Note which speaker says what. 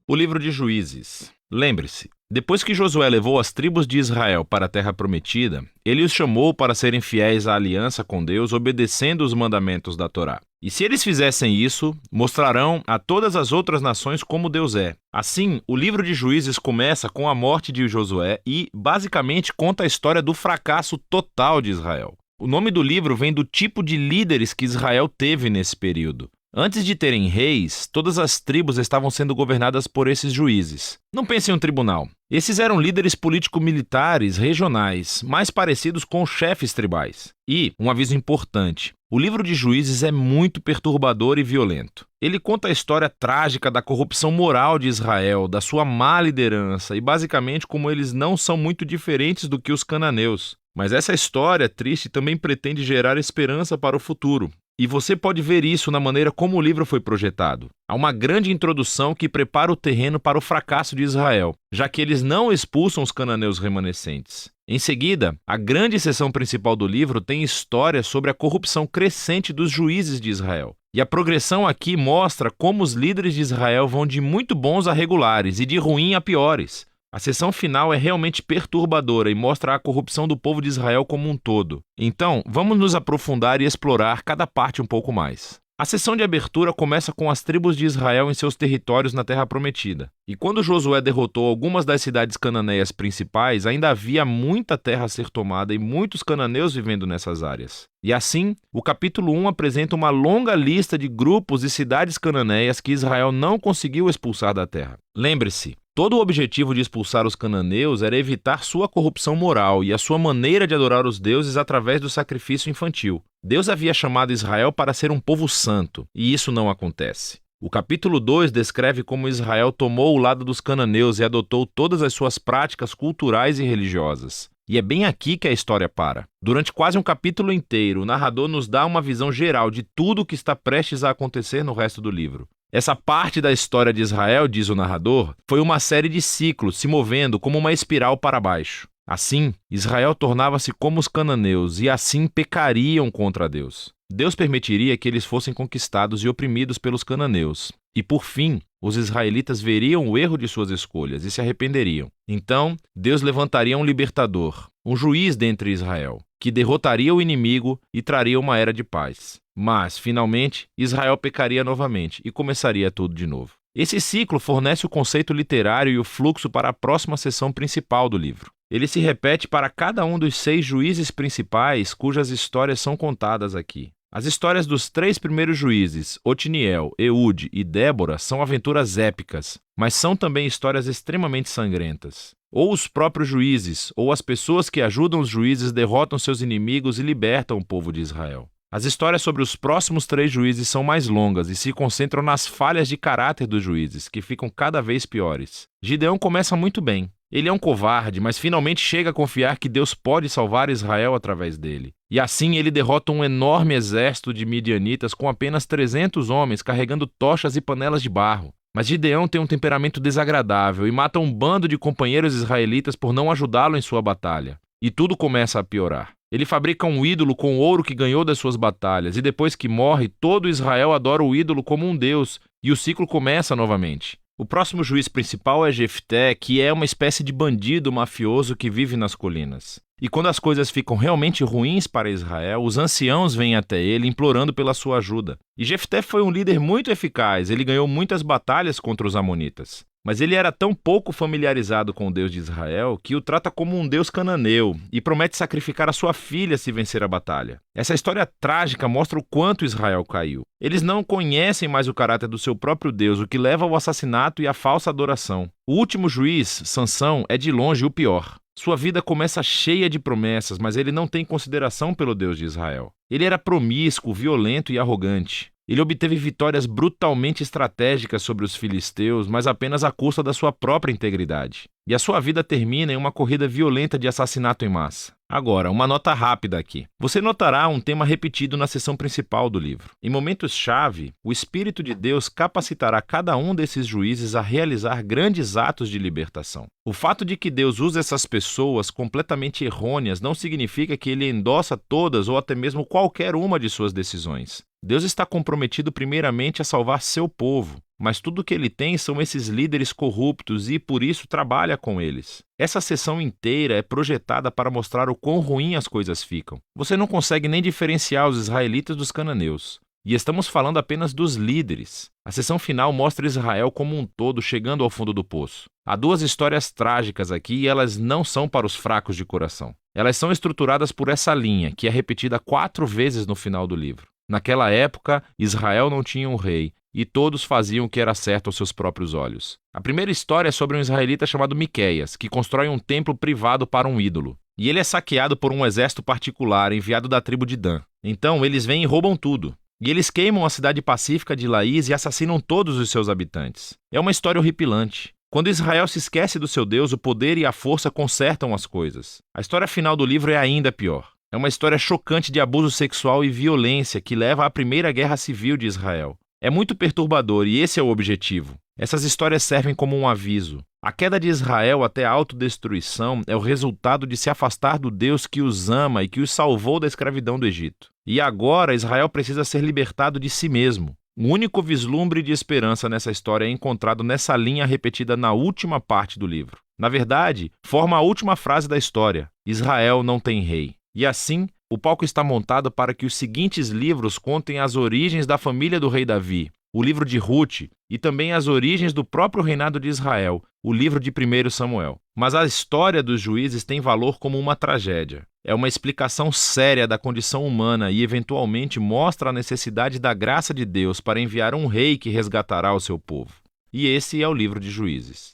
Speaker 1: O livro de Juízes. Lembre-se, depois que Josué levou as tribos de Israel para a terra prometida, ele os chamou para serem fiéis à aliança com Deus, obedecendo os mandamentos da Torá. E se eles fizessem isso, mostrarão a todas as outras nações como Deus é. Assim, o livro de Juízes começa com a morte de Josué e, basicamente, conta a história do fracasso total de Israel. O nome do livro vem do tipo de líderes que Israel teve nesse período. Antes de terem reis, todas as tribos estavam sendo governadas por esses juízes. Não pense em um tribunal. Esses eram líderes político-militares regionais, mais parecidos com chefes tribais. E, um aviso importante, o livro de Juízes é muito perturbador e violento. Ele conta a história trágica da corrupção moral de Israel, da sua má liderança e basicamente como eles não são muito diferentes do que os cananeus. Mas essa história triste também pretende gerar esperança para o futuro. E você pode ver isso na maneira como o livro foi projetado. Há uma grande introdução que prepara o terreno para o fracasso de Israel, já que eles não expulsam os cananeus remanescentes. Em seguida, a grande seção principal do livro tem história sobre a corrupção crescente dos juízes de Israel. E a progressão aqui mostra como os líderes de Israel vão de muito bons a regulares e de ruim a piores. A seção final é realmente perturbadora e mostra a corrupção do povo de Israel como um todo. Então, vamos nos aprofundar e explorar cada parte um pouco mais. A sessão de abertura começa com as tribos de Israel em seus territórios na Terra Prometida. E quando Josué derrotou algumas das cidades cananeias principais, ainda havia muita terra a ser tomada e muitos cananeus vivendo nessas áreas. E assim, o capítulo 1 apresenta uma longa lista de grupos e cidades cananeias que Israel não conseguiu expulsar da terra. Lembre-se, todo o objetivo de expulsar os cananeus era evitar sua corrupção moral e a sua maneira de adorar os deuses através do sacrifício infantil. Deus havia chamado Israel para ser um povo santo, e isso não acontece. O capítulo 2 descreve como Israel tomou o lado dos cananeus e adotou todas as suas práticas culturais e religiosas. E é bem aqui que a história para. Durante quase um capítulo inteiro, o narrador nos dá uma visão geral de tudo o que está prestes a acontecer no resto do livro. Essa parte da história de Israel, diz o narrador, foi uma série de ciclos se movendo como uma espiral para baixo. Assim, Israel tornava-se como os cananeus e assim pecariam contra Deus. Deus permitiria que eles fossem conquistados e oprimidos pelos cananeus. E por fim, os israelitas veriam o erro de suas escolhas e se arrependeriam. Então, Deus levantaria um libertador, um juiz dentre Israel, que derrotaria o inimigo e traria uma era de paz. Mas, finalmente, Israel pecaria novamente e começaria tudo de novo. Esse ciclo fornece o conceito literário e o fluxo para a próxima seção principal do livro. Ele se repete para cada um dos 6 juízes principais cujas histórias são contadas aqui. As histórias dos 3 primeiros juízes, Otiniel, Eude e Débora, são aventuras épicas, mas são também histórias extremamente sangrentas. Ou os próprios juízes, ou as pessoas que ajudam os juízes derrotam seus inimigos e libertam o povo de Israel. As histórias sobre os próximos 3 juízes são mais longas e se concentram nas falhas de caráter dos juízes, que ficam cada vez piores. Gideão começa muito bem. Ele é um covarde, mas finalmente chega a confiar que Deus pode salvar Israel através dele. E assim ele derrota um enorme exército de midianitas com apenas 300 homens carregando tochas e panelas de barro. Mas Gideão tem um temperamento desagradável e mata um bando de companheiros israelitas por não ajudá-lo em sua batalha. E tudo começa a piorar. Ele fabrica um ídolo com o ouro que ganhou das suas batalhas, e depois que morre, todo Israel adora o ídolo como um deus, e o ciclo começa novamente. O próximo juiz principal é Jefté, que é uma espécie de bandido mafioso que vive nas colinas. E quando as coisas ficam realmente ruins para Israel, os anciãos vêm até ele implorando pela sua ajuda. E Jefté foi um líder muito eficaz, ele ganhou muitas batalhas contra os amonitas. Mas ele era tão pouco familiarizado com o Deus de Israel que o trata como um deus cananeu e promete sacrificar a sua filha se vencer a batalha. Essa história trágica mostra o quanto Israel caiu. Eles não conhecem mais o caráter do seu próprio Deus, o que leva ao assassinato e à falsa adoração. O último juiz, Sansão, é de longe o pior. Sua vida começa cheia de promessas, mas ele não tem consideração pelo Deus de Israel. Ele era promíscuo, violento e arrogante. Ele obteve vitórias brutalmente estratégicas sobre os filisteus, mas apenas à custa da sua própria integridade. E a sua vida termina em uma corrida violenta de assassinato em massa. Agora, uma nota rápida aqui. Você notará um tema repetido na seção principal do livro. Em momentos-chave, o Espírito de Deus capacitará cada um desses juízes a realizar grandes atos de libertação. O fato de que Deus usa essas pessoas completamente errôneas não significa que ele endossa todas ou até mesmo qualquer uma de suas decisões. Deus está comprometido primeiramente a salvar seu povo. mas tudo que ele tem são esses líderes corruptos e, por isso, trabalha com eles. Essa sessão inteira é projetada para mostrar o quão ruim as coisas ficam. Você não consegue nem diferenciar os israelitas dos cananeus. E estamos falando apenas dos líderes. A sessão final mostra Israel como um todo chegando ao fundo do poço. Há duas histórias trágicas aqui e elas não são para os fracos de coração. Elas são estruturadas por essa linha, que é repetida 4 vezes no final do livro. Naquela época, Israel não tinha um rei, e todos faziam o que era certo aos seus próprios olhos. A primeira história é sobre um israelita chamado Miqueias, que constrói um templo privado para um ídolo. E ele é saqueado por um exército particular enviado da tribo de Dan. Então eles vêm e roubam tudo. E eles queimam a cidade pacífica de Laís e assassinam todos os seus habitantes. É uma história horripilante. Quando Israel se esquece do seu Deus, o poder e a força consertam as coisas. A história final do livro é ainda pior. É uma história chocante de abuso sexual e violência que leva à primeira guerra civil de Israel. É muito perturbador e esse é o objetivo. Essas histórias servem como um aviso. A queda de Israel até a autodestruição é o resultado de se afastar do Deus que os ama e que os salvou da escravidão do Egito. E agora Israel precisa ser libertado de si mesmo. O único vislumbre de esperança nessa história é encontrado nessa linha repetida na última parte do livro. Na verdade, forma a última frase da história: Israel não tem rei. E assim, o palco está montado para que os seguintes livros contem as origens da família do rei Davi, o livro de Ruth e também as origens do próprio reinado de Israel, o livro de 1 Samuel. Mas a história dos juízes tem valor como uma tragédia. É uma explicação séria da condição humana e, eventualmente, mostra a necessidade da graça de Deus para enviar um rei que resgatará o seu povo. E esse é o livro de Juízes.